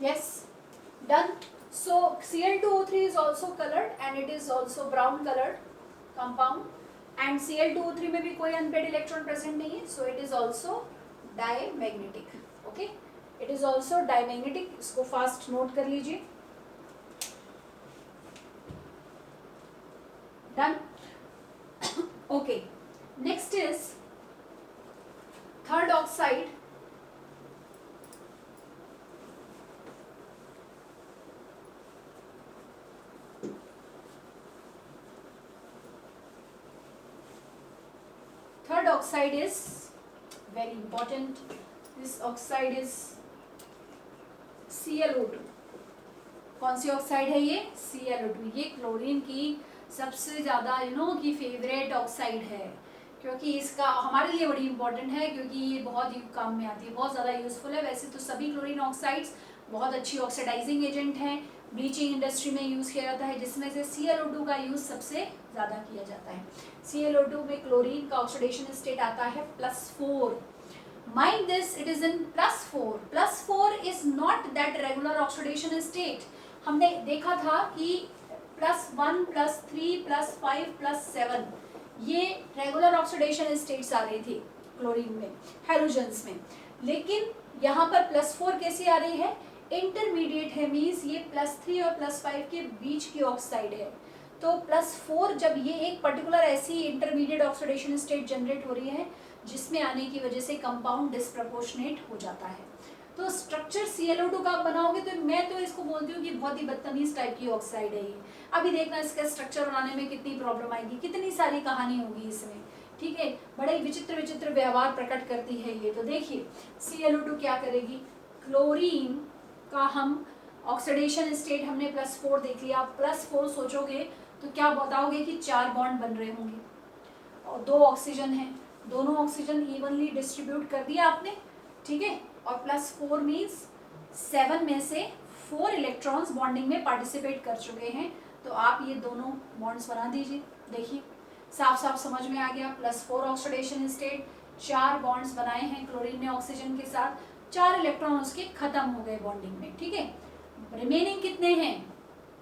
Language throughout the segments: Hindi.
Yes, done. So Cl2O3 is also colored and it is also brown colored compound and Cl2O3 में भी कोई अनपेड इलेक्ट्रॉन प्रेजेंट नहीं है, so it is also diamagnetic. Okay, it is also diamagnetic. इसको फास्ट नोट कर लीजिए. Done. Okay, next is third oxide. Third oxide is very important. This oxide is ClO2. कौन सी ऑक्साइड है ये? ClO2. ये क्लोरीन की सबसे ज़्यादा की फेवरेट ऑक्साइड है, क्योंकि इसका हमारे लिए बड़ी इंपॉर्टेंट है, क्योंकि ये बहुत ही काम में आती है, बहुत ज़्यादा यूजफुल है. वैसे तो सभी क्लोरीन ऑक्साइड्स बहुत अच्छी ऑक्सीडाइजिंग एजेंट हैं, ब्लीचिंग इंडस्ट्री में यूज़ किया जाता है, जिसमें से ClO2 का यूज़ सबसे ज़्यादा किया जाता है. ClO2 में क्लोरीन का ऑक्सीडेशन स्टेट आता है +4. Mind this, it is in +4. +4 is not that regular oxidation state. हमने देखा था कि +1, +3, +5, +7 ये रेगुलर ऑक्सीडेशन स्टेट्स आ रही थी क्लोरीन में, हैलोजेंस में. लेकिन यहाँ पर +4 कैसी आ रही है? इंटरमीडिएट है, मीन्स ये +3 और +5 के बीच की ऑक्साइड है. तो +4 जब ये एक पर्टिकुलर ऐसी इंटरमीडिएट ऑक्सीडेशन स्टेट जनरेट हो रही है जिसमें आने की वजह से कंपाउंड डिस्प्रपोर्शनेट हो जाता है. तो स्ट्रक्चर ClO2 का आप बनाओगे तो मैं तो इसको बोलती हूँ कि बहुत ही बदतमीज टाइप की ऑक्साइड है ये. अभी देखना इसका स्ट्रक्चर बनाने में कितनी प्रॉब्लम आएगी, कितनी सारी कहानी होगी इसमें. ठीक है, बड़े विचित्र विचित्र व्यवहार प्रकट करती है ये. तो देखिए ClO2 क्या करेगी, क्लोरीन का हम ऑक्सीडेशन स्टेट हमने +4 देख लिया. आप +4 सोचोगे तो क्या बताओगे कि 4 बॉन्ड बन रहे होंगे और 2 ऑक्सीजन है, दोनों ऑक्सीजन इवनली डिस्ट्रीब्यूट कर दिया आपने. ठीक है, और +4 मीन्स 7 में से 4 इलेक्ट्रॉन्स बॉन्डिंग में पार्टिसिपेट कर चुके हैं. तो आप ये दोनों बॉन्ड्स बना दीजिए. देखिए साफ साफ समझ में आ गया. +4 ऑक्सीडेशन स्टेट, 4 बॉन्ड्स बनाए हैं क्लोरीन ने ऑक्सीजन के साथ, 4 इलेक्ट्रॉन उसके खत्म हो गए बॉन्डिंग में. ठीक है, रिमेनिंग कितने हैं,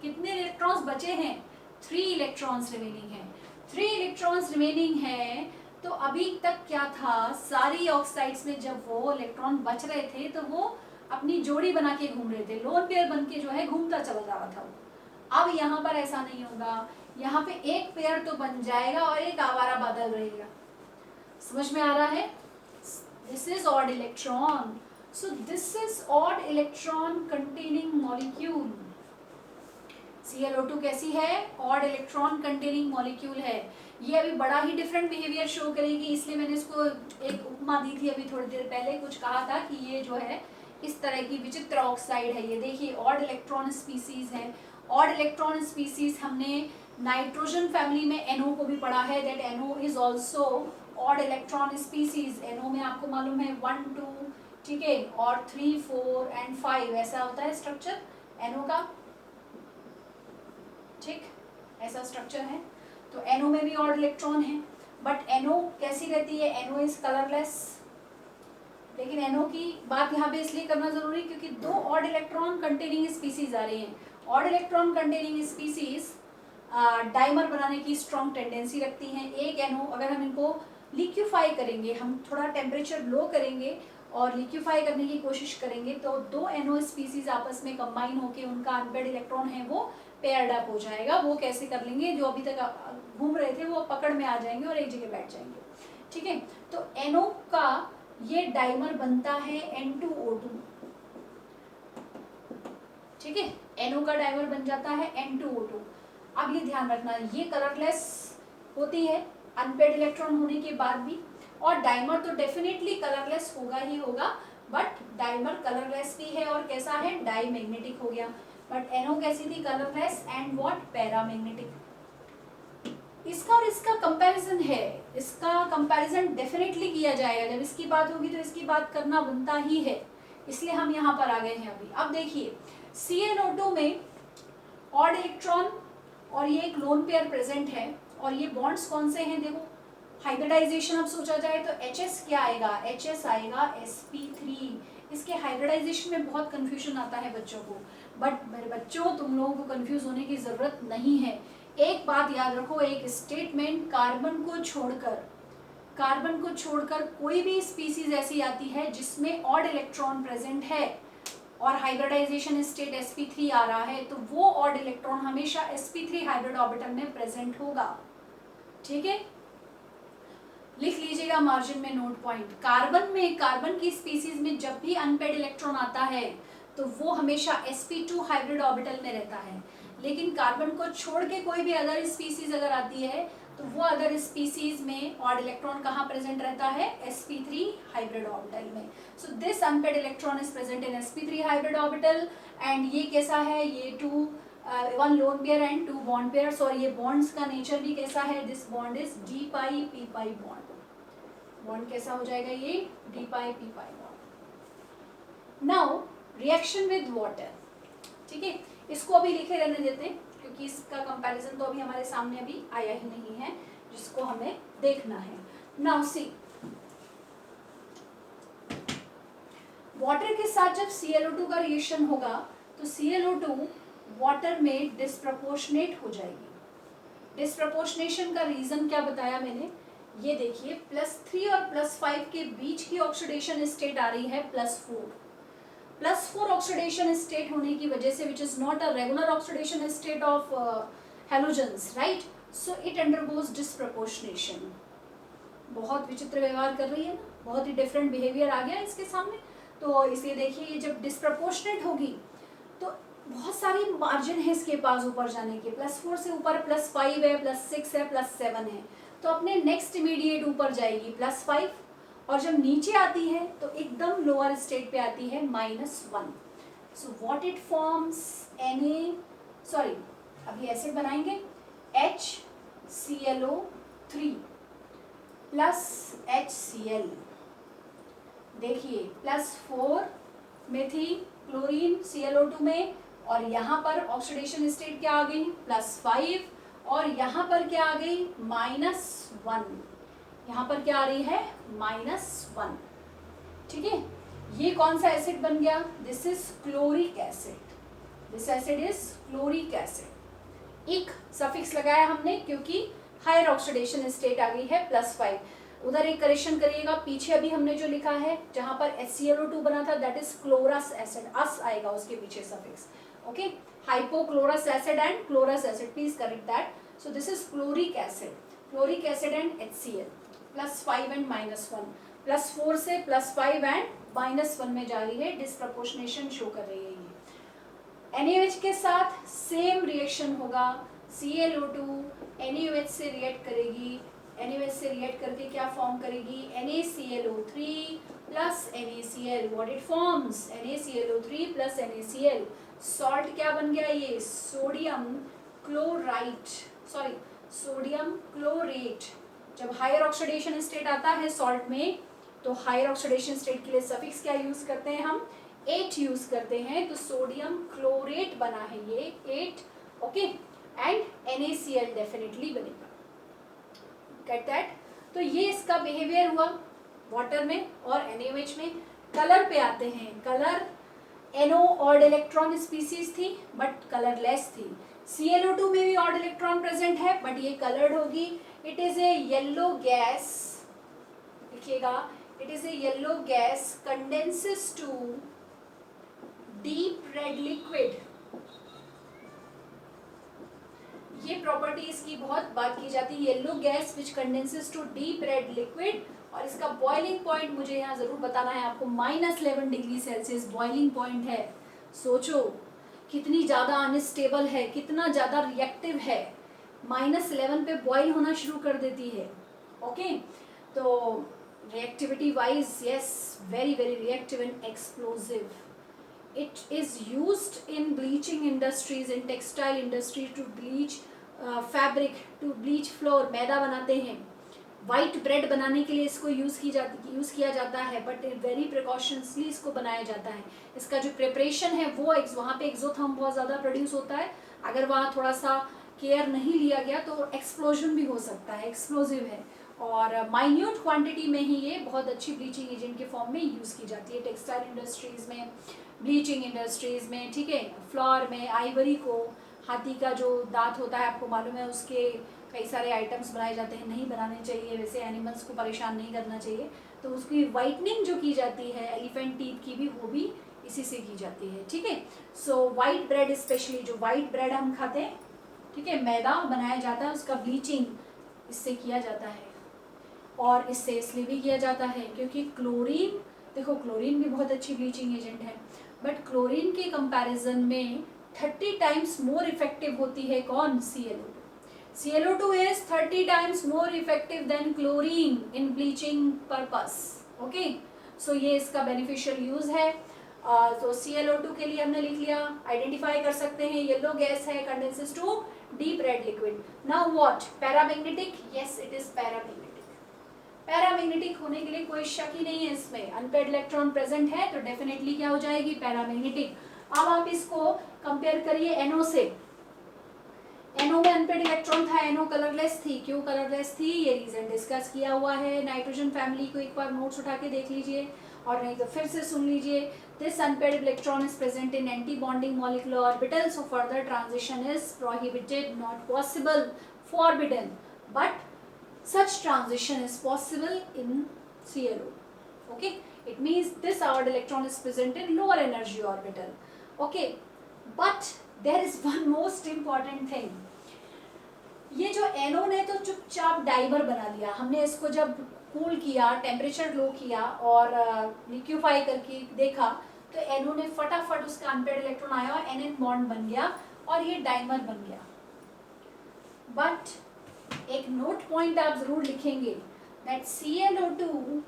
कितने इलेक्ट्रॉन्स बचे हैं? 3 इलेक्ट्रॉन्स रिमेनिंग हैं. 3 इलेक्ट्रॉन्स रिमेनिंग हैं. तो अभी तक क्या था, सारी ऑक्साइड्स में जब वो इलेक्ट्रॉन बच रहे थे तो वो अपनी जोड़ी बना के घूम रहे थे, लोन पेयर बन के जो है घूमता चला जा रहा था. अब यहाँ पर ऐसा नहीं होगा, यहाँ पे एक पेयर तो बन जाएगा और एक आवारा बादल रहेगा. समझ में आ रहा है? This is odd electron. So this is odd electron containing molecule. ClO2 कैसी है? ऑड इलेक्ट्रॉन कंटेनिंग मॉलिक्यूल है. ये अभी बड़ा ही डिफरेंट बिहेवियर शो करेगी, इसलिए मैंने इसको एक उपमा दी थी अभी थोड़ी देर पहले. कुछ कहा था कि ये जो है इस तरह की विचित्र ऑक्साइड है. ये देखिए ऑड इलेक्ट्रॉन स्पीसीज है. ऑड इलेक्ट्रॉन स्पीसीज हमने नाइट्रोजन फैमिली में NO को भी पढ़ा है, that NO is also odd electron species. NO में आपको मालूम है 1, 2, ठीक है, और 3, 4 एंड 5 ऐसा होता है स्ट्रक्चर NO का. ठीक, ऐसा स्ट्रक्चर है. तो NO में भी ऑड इलेक्ट्रॉन है, बट NO कैसी रहती है? NO is colourless. लेकिन NO की बात यहाँ पे इसलिए करना जरूरी क्योंकि 2 ऑड इलेक्ट्रॉन कंटेनिंग स्पीसीज आ रही हैं. Odd electron containing species dimer बनाने की स्ट्रॉन्ग टेंडेंसी रखती हैं. एक NO अगर हम इनको लिक्विफाई करेंगे, हम थोड़ा टेम्परेचर लो करेंगे और लिक्विफाई करने की कोशिश करेंगे तो 2 NO स्पीसीज आपस में कंबाइन होकर उनका अनपेयर्ड इलेक्ट्रॉन है वो पेयर्ड अप हो जाएगा. वो कैसे कर लेंगे? जो अभी तक घूम रहे थे वो पकड़ में आ जाएंगे और एक जगह बैठ जाएंगे. ठीक है, तो NO का ये डाइमर बनता है N2O2. ठीक है, NO का डाइमर बन जाता है N2O2. अब ये ध्यान रखना, ये कलरलेस होती है अनपेयर्ड इलेक्ट्रॉन होने के बाद भी, और डाइमर तो डेफिनेटली कलरलेस होगा ही होगा, बट डाइमर कलरलेस भी है और कैसा है? डाईमैग्नेटिक हो गया. बट NO कैसी थी? Colourless and what? पैरामैग्नेटिक. इसका और इसका कंपैरिजन है, इसका कंपैरिजन डेफिनेटली किया जाएगा. जब इसकी बात होगी तो इसकी बात करना बनता ही है, इसलिए हम यहाँ पर आ गए हैं अभी. अब देखिए CnO2 में ऑड इलेक्ट्रॉन और ये एक लोन पेयर प्रेजेंट है, और ये बॉन्ड्स कौन से हैं? देखो हाइब्रिडाइजेशन अब सोचा जाए तो HS क्या आएगा, HS आएगा sp3। इसके हाइब्रिडाइजेशन में बहुत कंफ्यूजन आता है बच्चों को, बट मेरे बच्चों तुम लोगों को कंफ्यूज होने की ज़रूरत नहीं है। एक बात याद रखो, एक स्टेटमेंट कार्बन को छोड़कर कोई भी स्पीसीज ऐसी आती है जिसमें ऑड इलेक्ट्रॉन प्रेजेंट है और हाइब्रिडाइजेशन स्टेट sp3 आ रहा है, तो वो ऑड इलेक्ट्रॉन हमेशा sp3 हाइब्रिड ऑर्बिटल में प्रेजेंट होगा। ठीक है, लिख लीजिएगा मार्जिन में नोट पॉइंट। कार्बन की स्पीसीज में जब भी अनपेड इलेक्ट्रॉन आता है तो वो हमेशा sp2 हाइब्रिड ऑर्बिटल में रहता है, लेकिन कार्बन को छोड़ के कोई भी अदर स्पीसीज अगर आती है तो वो अदर स्पीसीज में ऑड इलेक्ट्रॉन कहाँ प्रेजेंट रहता है, sp3 हाइब्रिड ऑर्बिटल में। So this unpaired electron is present in sp3 hybrid orbital and ये कैसा है, ये 1 lone pair and 2 bond pairs, और ये बॉन्ड्स का नेचर भी कैसा है, this bond is d pi p pi bond कैसा हो जाएगा, ये d pi p pi bond. Now reaction with water, ठीक है, इसको अभी लिखे रहने देते हैं क्योंकि इसका कंपैरिजन तो अभी हमारे सामने अभी आया ही नहीं है जिसको हमें देखना है। नाउ सी, वाटर के साथ जब ClO2 का रिएक्शन होगा तो ClO2 वाटर में डिस्प्रपोर्शनेट हो जाएगी। डिस्प्रपोर्शनेशन का रीजन क्या बताया मैंने, ये देखिए +3 और +5 के बीच की ऑक्सीडेशन स्टेट आ रही है +4 ऑक्सीडेशन स्टेट होने की वजह से, which is not a regular oxidation state of halogens, right, so it undergoes disproportionation. बहुत विचित्र व्यवहार कर रही है ना, बहुत ही डिफरेंट बिहेवियर आ गया इसके सामने, तो इसलिए देखिए ये जब डिस्प्रपोर्शनेट होगी तो बहुत सारी मार्जिन है इसके पास ऊपर जाने के, +4 से ऊपर +5 है, +6 है, +7 है, तो अपने नेक्स्ट इमीडिएट ऊपर जाएगी +5, और जब नीचे आती है तो एकदम लोअर स्टेट पे आती है -1। सो व्हाट इट फॉर्म्स, अभी एसिड बनाएंगे HClO3 प्लस HCl, देखिए +4 में थी क्लोरीन ClO2 में, और यहाँ पर ऑक्सीडेशन स्टेट क्या आ गई, +5, और यहाँ पर क्या आ गई, -1, यहाँ पर क्या आ रही है, -1। ठीक है, ये कौन सा एसिड बन गया, this is chloric acid, this acid is chloric acid. Ic suffix लगाया हमने क्योंकि हायर ऑक्सीडेशन स्टेट आ गई है +5। उधर एक करेक्शन करिएगा, पीछे अभी हमने जो लिखा है जहां पर HClO2 बना था that is chlorous acid, ous आएगा उसके पीछे suffix, okay, hypochlorous acid and chlorous acid, please correct that. So this is chloric acid and HCl, +5 and -1, +4 से +5 एंड -1 में जा रही है, डिस्प्रपोर्शनेशन शो कर रही है ये। NaOH के साथ सेम रिएक्शन होगा, ClO2 NaOH से रिएक्ट करेगी, NaOH से रिएक्ट करके क्या फॉर्म करेगी, NaClO3 plus NaCl, what it forms, NaClO3 plus NaCl, salt क्या बन गया, ये सोडियम क्लोरेट। जब हायर ऑक्सीडेशन स्टेट आता है सॉल्ट में तो हायर ऑक्सीडेशन स्टेट के लिए सफिक्स क्या यूज करते हैं, हम 8 यूज करते हैं, तो सोडियम क्लोरेट बना है ये 8, ओके, एंड NaCl डेफिनेटली बनेगा, गेट दैट। तो ये इसका बिहेवियर हुआ वाटर में और NaOH में। कलर पे आते हैं, colour NO odd electron species थी बट कलरलेस थी, ClO2 में भी ऑड इलेक्ट्रॉन प्रेजेंट है बट ये कलर्ड होगी, it is a yellow gas, लिखिएगा, it is a yellow gas condenses to deep red liquid. ये प्रॉपर्टी इसकी बहुत बात की जाती है, yellow gas which condenses to deep red liquid, और इसका बॉइलिंग पॉइंट मुझे यहाँ जरूर बताना है आपको, -11 डिग्री सेल्सियस बॉइलिंग पॉइंट है। सोचो कितनी ज़्यादा अनस्टेबल है, कितना ज़्यादा रिएक्टिव है, -11 पे बॉइल होना शुरू कर देती है, ओके। तो reactivity wise yes, very very reactive and explosive. It is used in bleaching industries, in textile industry to bleach fabric, to bleach floor, मैदा बनाते हैं, वाइट ब्रेड बनाने के लिए इसको यूज़ किया जाता है, बट वेरी प्रिकॉशंसली इसको बनाया जाता है। इसका जो प्रिपरेशन है वो वहाँ पे एक्सोथर्म बहुत ज़्यादा प्रोड्यूस होता है, अगर वहाँ थोड़ा सा केयर नहीं लिया गया तो एक्सप्लोजन भी हो सकता है, एक्सप्लोजिव है। और माइन्यूट क्वांटिटी में ही ये बहुत अच्छी ब्लीचिंग एजेंट के फॉर्म में यूज़ की जाती है टेक्सटाइल इंडस्ट्रीज़ में, ब्लीचिंग इंडस्ट्रीज़ में, ठीक है, फ्लोर में, आइवरी को, हाथी का जो दांत होता है आपको मालूम है, उसके कई सारे आइटम्स बनाए जाते हैं, नहीं बनाने चाहिए, वैसे एनिमल्स को परेशान नहीं करना चाहिए, तो उसकी वाइटनिंग जो की जाती है एलिफेंट टीथ की भी, वो भी इसी से की जाती है, ठीक है। सो वाइट ब्रेड, स्पेशली जो वाइट ब्रेड हम खाते हैं, ठीक है, मैदा बनाया जाता है, उसका ब्लीचिंग इससे किया जाता है, और इससे इसलिए भी किया जाता है क्योंकि क्लोरीन, देखो क्लोरीन भी बहुत अच्छी ब्लीचिंग एजेंट है, बट क्लोरीन के कंपैरिजन में 30 टाइम्स मोर इफेक्टिव होती है कौन? ClO2. ClO2 is 30 times more effective than chlorine in bleaching purpose. Okay, so ये इसका beneficial use है। तो ClO2 के लिए हमने लिख लिया, आइडेंटिफाई कर सकते हैं, येलो गैस है, condenses to deep red liquid. Now what? Paramagnetic? Yes, it is paramagnetic. Paramagnetic होने के लिए कोई शक ही नहीं है इसमें, अनपेयर्ड इलेक्ट्रॉन प्रेजेंट है तो डेफिनेटली क्या हो जाएगी? पैरामैग्नेटिक। अब आप इसको कंपेयर करिए NO से। NO में अनपेयर्ड इलेक्ट्रॉन था, NO कलरलेस थी। क्यों कलरलेस थी? ये रीजन डिस्कस किया हुआ है। नाइट्रोजन फैमिली को एक बार नोट्स उठा के देख लीजिए, और नहीं तो फिर से सुन लीजिए। This unpaired electron is present in anti bonding molecular orbital, so further transition is prohibited, not possible, forbidden, but such transition is possible in ClO. Okay, it means this hour electron is present in lower energy orbital. Okay, but there is one most important thing. ये जो NO ने तो चुपचाप डाइमर बना लिया, हमने इसको जब कूल किया, टेम्परेचर लो किया और लिक्विफाई करके देखा, तो NO ने फटाफट उसका अनपेयर्ड इलेक्ट्रॉन आया और NN बॉन्ड बन गया और ये डाइमर बन गया। बट एक नोट पॉइंट आप जरूर लिखेंगे, that ClO2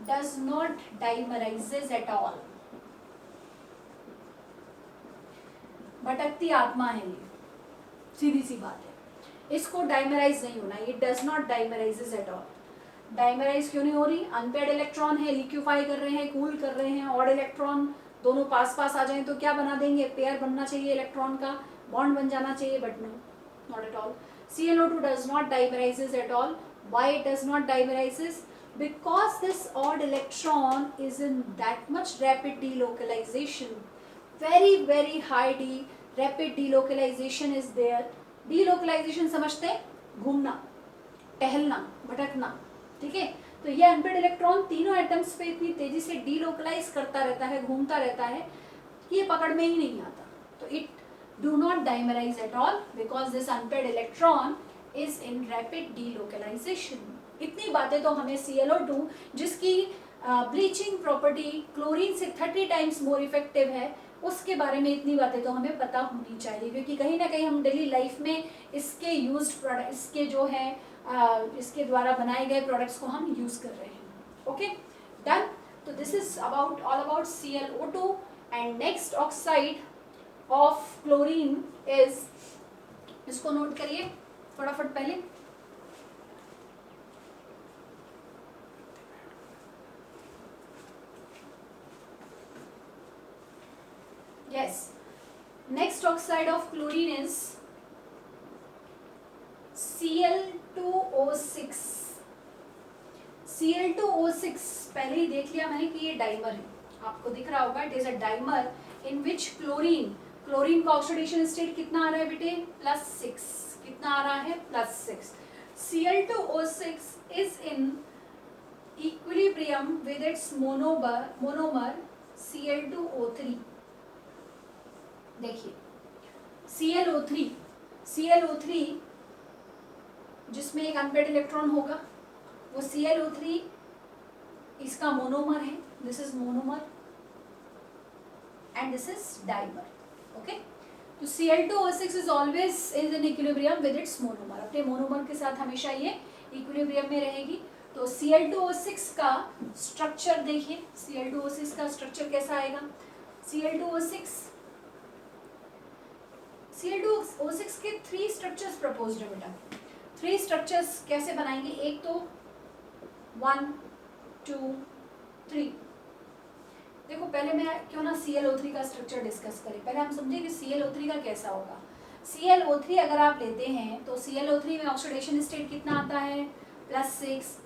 does not dimerizes at all. भटकती आत्मा है ये, सीधी सी बात है, इसको डाइमराइज नहीं होना, ये does not dimerises at all. Dimerise क्यों नहीं हो रही? अनपेयर्ड इलेक्ट्रॉन है, लिक्विफाई कर रहे हैं, कूल कर रहे हैं, ऑड इलेक्ट्रॉन दोनों पास पास आ जाएं तो क्या बना देंगे? पेयर बनना चाहिए इलेक्ट्रॉन का, बॉन्ड बन जाना चाहिए, but no, not at all. ClO2 does not dimerizes at all. Why it does not dimerizes? Because this odd electron is in that much rapid delocalization. Very high rapid delocalization is there. Delocalization समझते हैं? घूमना, टहलना, भटकना, ठीक है? तो ये अनपेयर्ड इलेक्ट्रॉन तीनों एटम्स पे इतनी तेजी से डीलोकलाइज करता रहता है, घूमता रहता है, ये पकड़ में ही नहीं आता। तो it do not dimerize at all because this unpaired electron is in rapid delocalization. इतनी बातें तो हमें ClO2 जिसकी ब्लीचिंग प्रॉपर्टी क्लोरीन से 30 टाइम्स मोर इफेक्टिव है, उसके बारे में इतनी बातें तो हमें पता होनी चाहिए, क्योंकि कहीं ना कहीं हम डेली लाइफ में इसके यूज्ड प्रोडक्ट, इसके जो है इसके द्वारा बनाए गए प्रोडक्ट्स को हम यूज कर रहे हैं। Okay, done. तो this is about all about ClO2 and next oxide of chlorine is, इसको नोट करिए फटाफट पहले, yes, next oxide of chlorine is Cl2O6. Cl2O6 पहले ही देख लिया मैंने कि ये डाइमर है, आपको दिख रहा होगा, it is a dimer in which chlorine, chlorine का ऑक्सीडेशन स्टेट कितना आ रहा है बेटे? +6। कितना आ रहा है? +6। Cl2O6 is in equilibrium with its monomer Cl2O3। देखिए ClO3 जिसमें एक अनपेयर्ड इलेक्ट्रॉन होगा, वो ClO3 इसका मोनोमर है, this is monomer and this is dimer. Okay, तो Cl2O6 is always is in equilibrium with its monomer, अपने मोनोमर के साथ हमेशा ये इक्विलिब्रियम में रहेगी। तो Cl2O6 का स्ट्रक्चर देखिए, Cl2O6 का स्ट्रक्चर कैसा आएगा? Cl2O6 के 3 स्ट्रक्चर्स प्रपोज्ड है बेटा। 3 स्ट्रक्चर्स कैसे बनाएंगे? एक तो 1 2 3। देखो पहले मैं क्यों ना Cl2O3 का स्ट्रक्चर डिस्कस करें, पहले हम समझे कि Cl2O3 का कैसा होगा। Cl2O3 अगर आप लेते हैं तो Cl2O3 में ऑक्सीडेशन स्टेट कितना आता है? +6।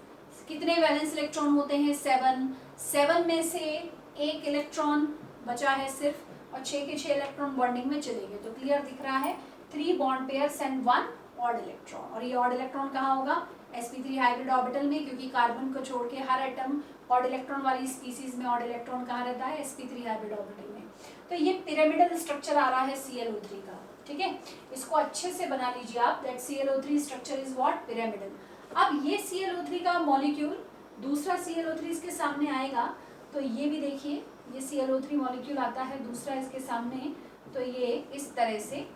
कितने वैलेंस इलेक्ट्रॉन होते हैं? 7। 7 में से एक इलेक्ट्रॉन बचा है सिर्फ, और 6 के 6 इलेक्ट्रॉन बॉन्डिंग में चले गए। तो क्लियर दिख रहा है, 3 bond pairs and 1 odd electron. और ये ऑड इलेक्ट्रॉन कहाँ होगा? sp3 हाइब्रिड ऑर्बिटल में, क्योंकि कार्बन को छोड़ के हर एटम ऑड इलेक्ट्रॉन वाली स्पीसीज में ऑड इलेक्ट्रॉन कहाँ रहता है? sp3 हाइब्रिड ऑर्बिटल में। तो ये पिरामिडल स्ट्रक्चर आ रहा है ClO3 का, ठीक है। इसको अच्छे से बना लीजिए आप, that ClO3 structure is what? Pyramidal. अब ये ClO3 का मॉलिक्यूल, दूसरा ClO3 इसके सामने आएगा, तो ये भी देखिए, ये ClO3 मॉलिक्यूल आता है दूसरा इसके सामने, तो ये इस तरह से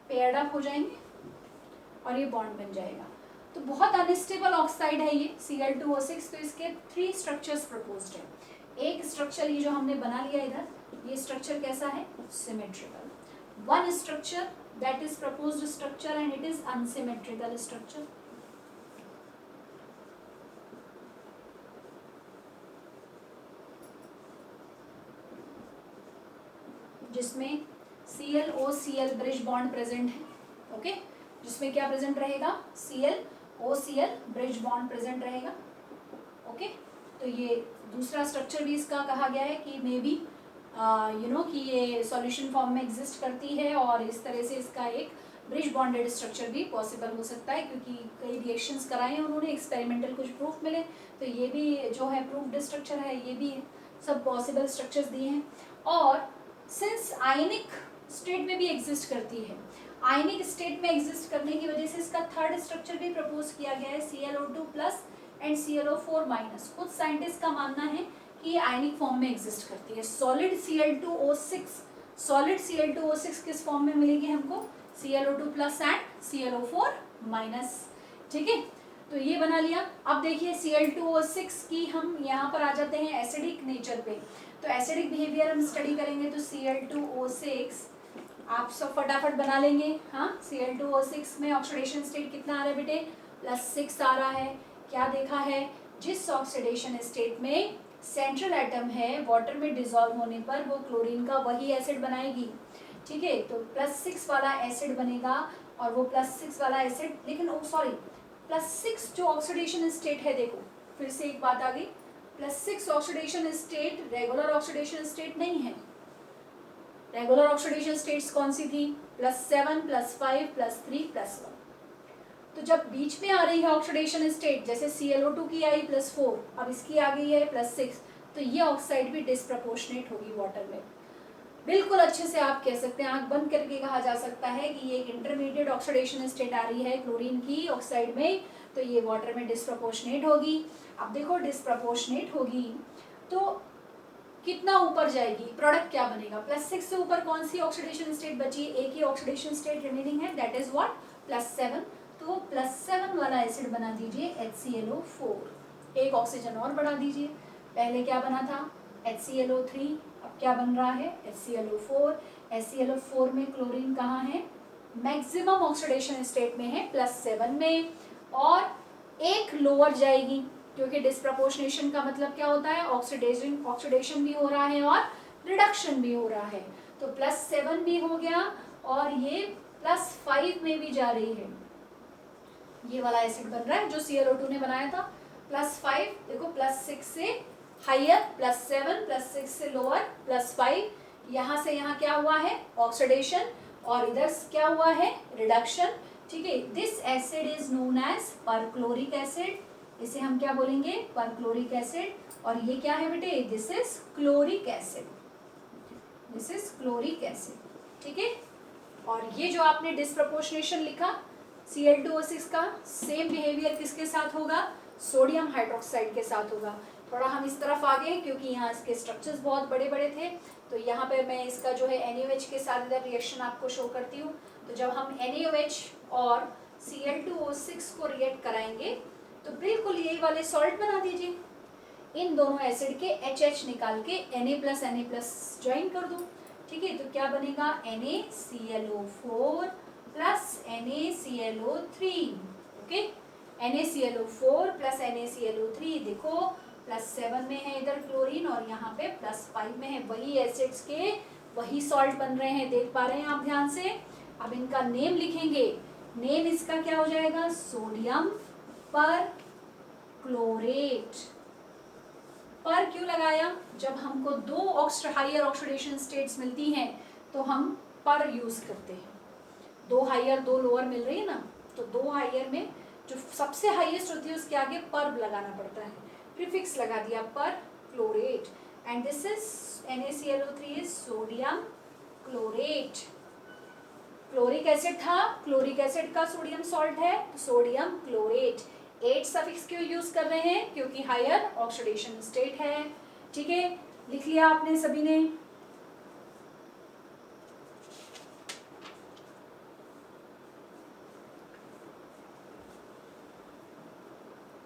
पेयर्ड अप हो जाएंगे और ये बॉन्ड बन जाएगा। तो बहुत अनस्टेबल ऑक्साइड है ये Cl2O6। तो इसके 3 स्ट्रक्चर्स प्रपोज्ड है। एक स्ट्रक्चर ये जो हमने बना लिया इधर, ये स्ट्रक्चर कैसा है? Symmetrical. One structure that is proposed structure and it is unsymmetrical structure. जिसमें ClOCl ब्रिज बॉन्ड प्रेजेंट है, ओके। जिसमें क्या प्रेजेंट रहेगा? ClOCl ब्रिज बॉन्ड प्रेजेंट रहेगा, ओके। तो ये दूसरा स्ट्रक्चर भी इसका कहा गया है कि मे बी कि ये सॉल्यूशन फॉर्म में एग्जिस्ट करती है, और इस तरह से इसका एक ब्रिज बॉन्डेड स्ट्रक्चर भी पॉसिबल हो सकता है, क्योंकि कई रिएक्शंस कराए हैं उन्होंने, एक्सपेरिमेंटल कुछ प्रूफ मिले, तो ये भी जो है प्रूफ्ड स्ट्रक्चर है, ये भी सब पॉसिबल स्ट्रक्चर्स दिए हैं। और सिंस आयनिक स्टेट में भी एग्जिस्ट करती है, आयनिक स्टेट में एग्जिस्ट करने की वजह से इसका थर्ड स्ट्रक्चर भी प्रपोज किया गया है, ClO2+ एंड ClO4-। कुछ साइंटिस्ट का मानना है कि ये आयनिक फॉर्म में एग्जिस्ट करती है। सॉलिड Cl2O6 किस फॉर्म में मिलेगी हमको? ClO2+ एंड ClO4-, ठीक है। तो ये बना लिया। अब देखिए Cl2O6 की हम यहाँ पर आ जाते हैं एसिडिक नेचर पे। तो एसिडिक बिहेवियर हम स्टडी करेंगे, तो Cl2O6 आप सब फटाफट बना लेंगे। हाँ, Cl2O6 में ऑक्सीडेशन स्टेट कितना आ रहा है बेटे? +6 आ रहा है। क्या देखा है? जिस ऑक्सीडेशन स्टेट में सेंट्रल एटम है, वाटर में डिसॉल्व होने पर वो क्लोरीन का वही एसिड बनाएगी, ठीक है। तो +6 वाला एसिड बनेगा, और वो +6 वाला एसिड, लेकिन +6 जो ऑक्सीडेशन स्टेट है, देखो फिर से एक बात आ गई, +6 oxidation state regular oxidation state नहीं है। रेगुलर ऑक्सीडेशन स्टेट्स कौन सी थी? +7, +5, +3, +1। तो जब बीच में आ रही है ऑक्सीडेशन स्टेट, जैसे ClO2 की आई +4, अब इसकी आ गई है +6, तो ये ऑक्साइड भी डिस्प्रपोर्शनेट होगी वाटर में। बिल्कुल अच्छे से आप कह सकते हैं, आंख बंद करके कहा जा सकता है कि ये एक इंटरमीडिएट ऑक्सीडेशन स्टेट आ रही है क्लोरीन की ऑक्साइड में, तो ये वाटर में डिस्प्रपोर्शनेट होगी। अब देखो डिस्प्रपोर्शनेट होगी तो कितना ऊपर जाएगी, प्रोडक्ट क्या बनेगा? +6 से ऊपर कौन सी ऑक्सीडेशन स्टेट बची? एक ही ऑक्सीडेशन स्टेट रिमेनिंग है, दैट इज व्हाट? +7। तो +7 वाला एसिड बना दीजिए HClO4। एक ऑक्सीजन और बढ़ा दीजिए। पहले क्या बना था? HClO3, अब क्या बन रहा है? HClO4। HClO4 में क्लोरीन कहाँ है? मैक्सिमम ऑक्सीडेशन स्टेट में है, +7 में, और एक लोअर जाएगी, क्योंकि डिस्प्रपोर्शनेशन का मतलब क्या होता है? ऑक्सीडेशन भी हो रहा है और रिडक्शन भी हो रहा है। तो +7 भी हो गया, और ये +5 में भी जा रही है। ये वाला एसिड बन रहा है जो ClO2 ने बनाया था। +5, देखो +6 से हाइयर, +7, +6 से लोअर, +5, यहाँ से यहाँ क्या हुआ है? ऑक्सीडेशन, और इधर क्या हुआ है? रिडक्शन, ठीक है। This acid is known as perchloric acid. इसे हम क्या बोलेंगे? Perchloric acid. और ये क्या है बेटे? This is chloric acid, this is chloric acid, ठीक है। और ये जो आपने डिस्प्रपोर्शनेशन लिखा Cl2O6 का, सेम बिहेवियर किसके साथ होगा? सोडियम हाइड्रोक्साइड के साथ होगा। थोड़ा हम इस तरफ आ गए क्योंकि यहाँ इसके स्ट्रक्चर्स बहुत बड़े बड़े थे, तो यहाँ पे मैं इसका जो है NaOH के साथ इधर रिएक्शन आपको शो करती हूँ। तो जब हम NaOH और Cl2O6 को रिएक्ट कराएंगे तो बिल्कुल यही वाले सॉल्ट बना दीजिए। इन दोनों एसिड के HH निकाल के Na+Na+ ज्वाइन कर दो, ठीक है। तो क्या बनेगा? NaClO4 plus NaClO3, okay. NaClO4 plus NaClO3, देखो +7 में है इधर क्लोरीन, और यहाँ पे +5 में है। वही एसिड्स के वही सॉल्ट बन रहे हैं, देख पा रहे हैं आप ध्यान से। अब इनका नेम लिखेंगे। नेम इसका क्या हो जाएगा? सोडियम पर क्लोरेट। पर क्यों लगाया? जब हमको दो हाइयर ऑक्सीडेशन स्टेट्स मिलती हैं तो हम पर यूज करते हैं। दो हाइयर दो लोअर मिल रही है ना, तो दो हाइयर में जो सबसे हाईएस्ट होती है उसके आगे पर लगाना पड़ता है, प्रीफिक्स लगा दिया perchlorate. And this is NaClO3 is sodium chlorate. Chloric acid था, क्लोरिक एसिड का सोडियम सॉल्ट है तो सोडियम क्लोरेट। 8 सफिक्स क्यों यूज कर रहे हैं? क्योंकि हायर ऑक्सीडेशन स्टेट है। ठीक है, लिख लिया आपने सभी ने?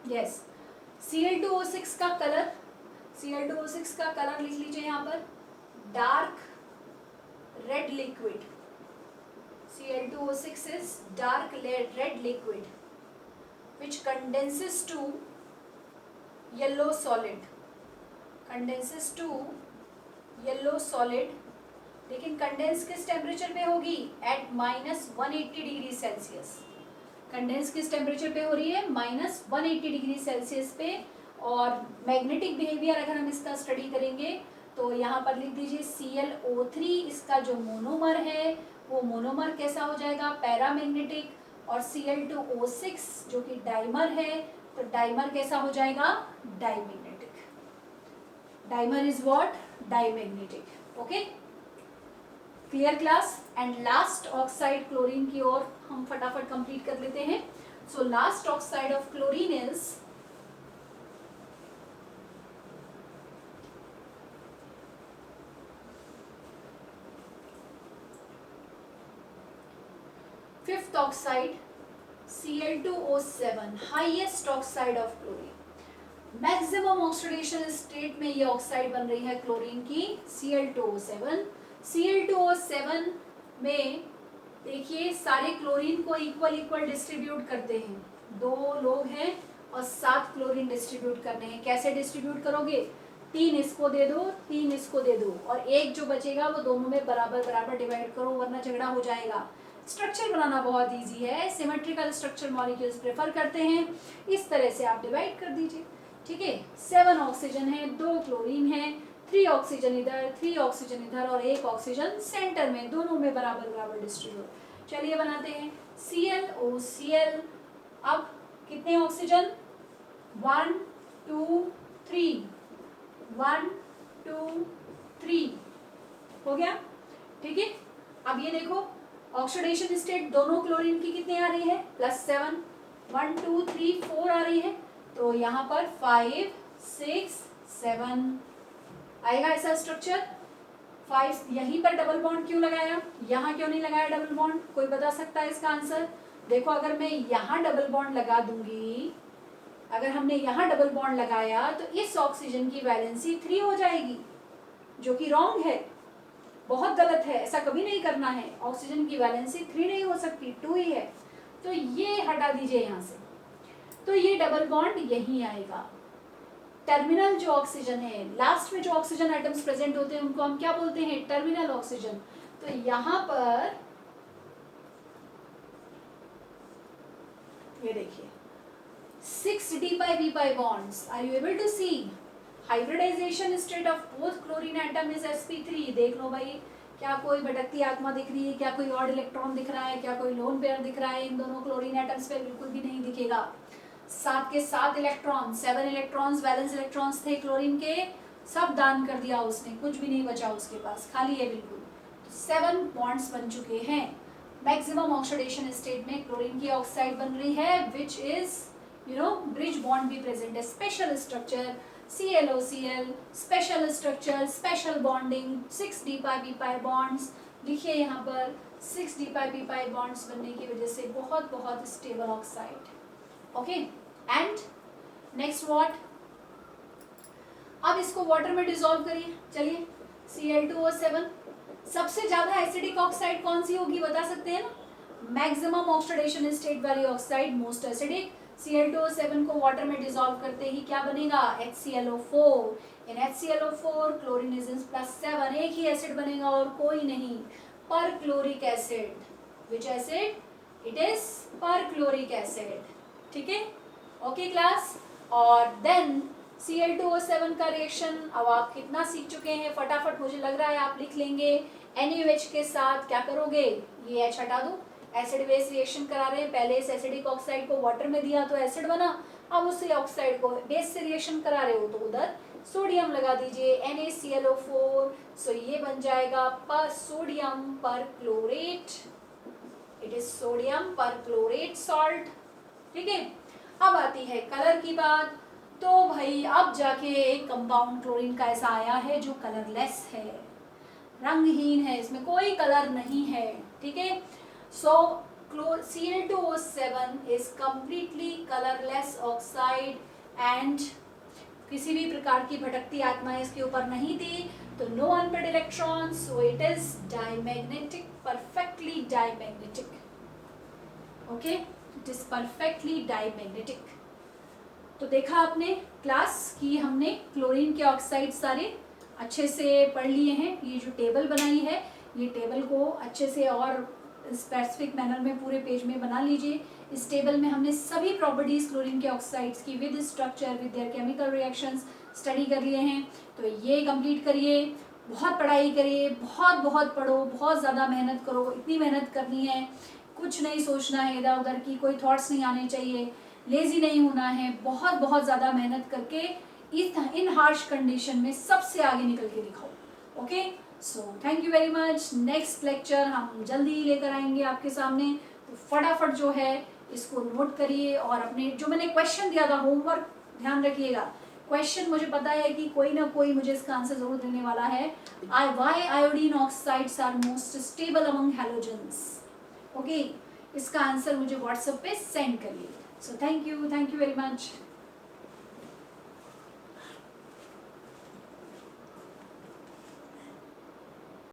यस। Cl2O6 का कलर, Cl2O6 का कलर लिख लीजिए यहाँ पर, dark red liquid. Cl2O6 is dark red liquid which condenses to yellow solid, condenses to yellow solid। लेकिन कंडेंस किस टेम्परेचर पे होगी? At -180 degree Celsius. कंडेंस किस टेम्परेचर पे हो रही है? -180 डिग्री सेल्सियस पे। और मैग्नेटिक बिहेवियर अगर हम इसका स्टडी करेंगे तो यहाँ पर लिख दीजिए ClO3, इसका जो मोनोमर है वो मोनोमर कैसा हो जाएगा? पैरामैग्नेटिक। और Cl2O6 जो कि डाइमर है तो डाइमर कैसा हो जाएगा? Diamagnetic. Dimer is what? Diamagnetic. Okay, clear class? And last oxide chlorine की ओर हम फटाफट कंप्लीट कर लेते हैं। So last oxide of chlorine is fifth oxide Cl2O7, highest oxide of chlorine. Maximum oxidation state में ये ऑक्साइड बन रही है क्लोरीन की, Cl2O7। Cl2O7 में देखिए सारे क्लोरीन को इक्वल डिस्ट्रीब्यूट करते हैं। दो लोग हैं और 7 क्लोरीन डिस्ट्रीब्यूट करने हैं। कैसे डिस्ट्रीब्यूट करोगे? 3 इसको दे दो, 3 इसको दे दो, और एक जो बचेगा वो दोनों में बराबर बराबर डिवाइड करो, वरना झगड़ा हो जाएगा। स्ट्रक्चर बनाना बहुत इजी है, सिमेट्रिकल स्ट्रक्चर मॉलिक्यूल्स प्रेफर करते हैं, इस तरह से आप डिवाइड कर दीजिए। ठीक है, 7 ऑक्सीजन है, 2 क्लोरीन है, 3 ऑक्सीजन इधर, 3 ऑक्सीजन इधर और 1 ऑक्सीजन सेंटर में, दोनों में बराबर बराबर डिस्ट्रीब्यूट। चलिए बनाते हैं ClOCl। अब कितने ऑक्सीजन? 1 2 3, 1 2 3 हो गया। ठीक है, अब ये देखो ऑक्सीडेशन स्टेट दोनों क्लोरीन की कितने आ रही है? +7, 1 2 3 4 आ रही है, तो यहाँ पर 5 6 7 आएगा ऐसा स्ट्रक्चर। 5 यहीं पर डबल बॉन्ड क्यों लगाया? यहाँ क्यों नहीं लगाया डबल बॉन्ड? कोई बता सकता है इसका आंसर? देखो, अगर मैं यहाँ डबल बॉन्ड लगा दूंगी, अगर हमने यहाँ डबल बॉन्ड लगाया तो इस ऑक्सीजन की वैलेंसी 3 हो जाएगी, जो कि रॉन्ग है, बहुत गलत है, ऐसा कभी नहीं करना है। ऑक्सीजन की वैलेंसी 3 नहीं हो सकती, 2 ही है, तो ये हटा दीजिए यहाँ से। तो ये डबल बॉन्ड यहीं आएगा। टर्मिनल जो ऑक्सीजन है, लास्ट में जो ऑक्सीजन एटम्स प्रेजेंट होते हैं उनको हम क्या बोलते हैं? Terminal oxygen. तो यहाँ पर ये देखिए 6d∅b∅ bonds. Are you able to see? Hybridisation state of both chlorine atom is sp3। देख लो भाई, क्या कोई भटकती आत्मा दिख रही है? क्या कोई ऑड इलेक्ट्रॉन दिख रहा है? क्या कोई लोन पेयर दिख रहा है? इन दोनों क्लोरीन एटम्स पे बिल्कुल भी नहीं दिखेगा। 7 के 7 इलेक्ट्रॉन, 7 इलेक्ट्रॉन्स वैलेंस इलेक्ट्रॉन्स थे क्लोरीन के, सब दान कर दिया उसने, कुछ भी नहीं बचा उसके पास, खाली है बिल्कुल। तो 7 बॉन्ड्स बन चुके हैं। मैक्सिमम ऑक्सीडेशन स्टेट में क्लोरीन की ऑक्साइड बन रही है, विच इज ब्रिज बॉन्ड भी प्रेजेंट है। Special structure ClOCl, special structure, special bonding, 6d∅b∅ bonds. लिखिए यहाँ पर 6d∅b∅ बॉन्ड्स बनने की वजह से बहुत बहुत stable oxide. Okay, and next what? अब इसको वाटर में डिसॉल्व करिए। चलिए Cl2O7, सबसे ज्यादा एसिडिक ऑक्साइड कौन सी होगी बता सकते हैं ना? मैक्सिमम ऑक्सीडेशन स्टेट वाली ऑक्साइड मोस्ट एसिडिक। Cl2O7 को वाटर में डिसॉल्व करते ही क्या बनेगा? HClO4। In HClO4 chlorine is +7, एक ही एसिड बनेगा और कोई नहीं, perchloric acid. Which acid? It is perchloric acid. ठीक है, ओके क्लास, और देन Cl2O7 का रिएक्शन अब आप कितना सीख चुके हैं, फटाफट मुझे लग रहा है आप लिख लेंगे। NaOH के साथ क्या करोगे, ये H हटा दो, एसिड बेस रिएक्शन करा रहे हैं, पहले इस एसिडिक ऑक्साइड को वाटर में दिया तो एसिड बना, अब उसी ऑक्साइड को बेस से रिएक्शन करा रहे हो तो उधर सोडियम लगा दीजिए, NaClO4, सो ये बन जाएगा पर सोडियम पर क्लोरेट, इट इज सोडियम पर क्लोरेट सॉल्ट। ठीक है, अब आती है कलर की बात, तो भाई अब जाके एक कंपाउंड क्लोरीन का ऐसा आया है जो कलरलेस है, रंगहीन है, इसमें कोई कलर नहीं है। ठीक है, सो Cl2O7 is completely colourless oxide and किसी भी प्रकार की भटकती आत्माएं इसके ऊपर नहीं थी, तो no unpaired electron, so it is diamagnetic, perfectly diamagnetic. Okay, it is perfectly diamagnetic. तो देखा आपने क्लास कि हमने क्लोरीन के ऑक्साइड सारे अच्छे से पढ़ लिए हैं। ये जो टेबल बनाई है, ये टेबल को अच्छे से और स्पेसिफिक मैनर में पूरे पेज में बना लीजिए। इस टेबल में हमने सभी प्रॉपर्टीज क्लोरीन के ऑक्साइड्स की with structure, with their chemical reactions study कर लिए हैं। तो ये कंप्लीट करिए, बहुत पढ़ाई करिए, बहुत बहुत पढ़ो, बहुत ज़्यादा मेहनत करो, इतनी मेहनत करनी है, कुछ नहीं सोचना है इधर उधर की, कोई थॉट्स नहीं आने चाहिए, लेजी नहीं होना है, बहुत बहुत ज़्यादा मेहनत करके इन हार्श कंडीशन में सबसे आगे निकल के दिखाओ। Okay, so thank you very much. Next lecture हम जल्दी ही लेकर आएंगे आपके सामने, तो फटाफट जो है इसको नोट करिए और अपने जो मैंने क्वेश्चन दिया था होमवर्क ध्यान रखिएगा। क्वेश्चन मुझे पता है कि कोई ना कोई मुझे इसका आंसर जरूर देने वाला है। Why iodine oxides are most stable among halogens. Okay, इसका आंसर मुझे व्हाट्सएप पे सेंड करिए। So thank you very much.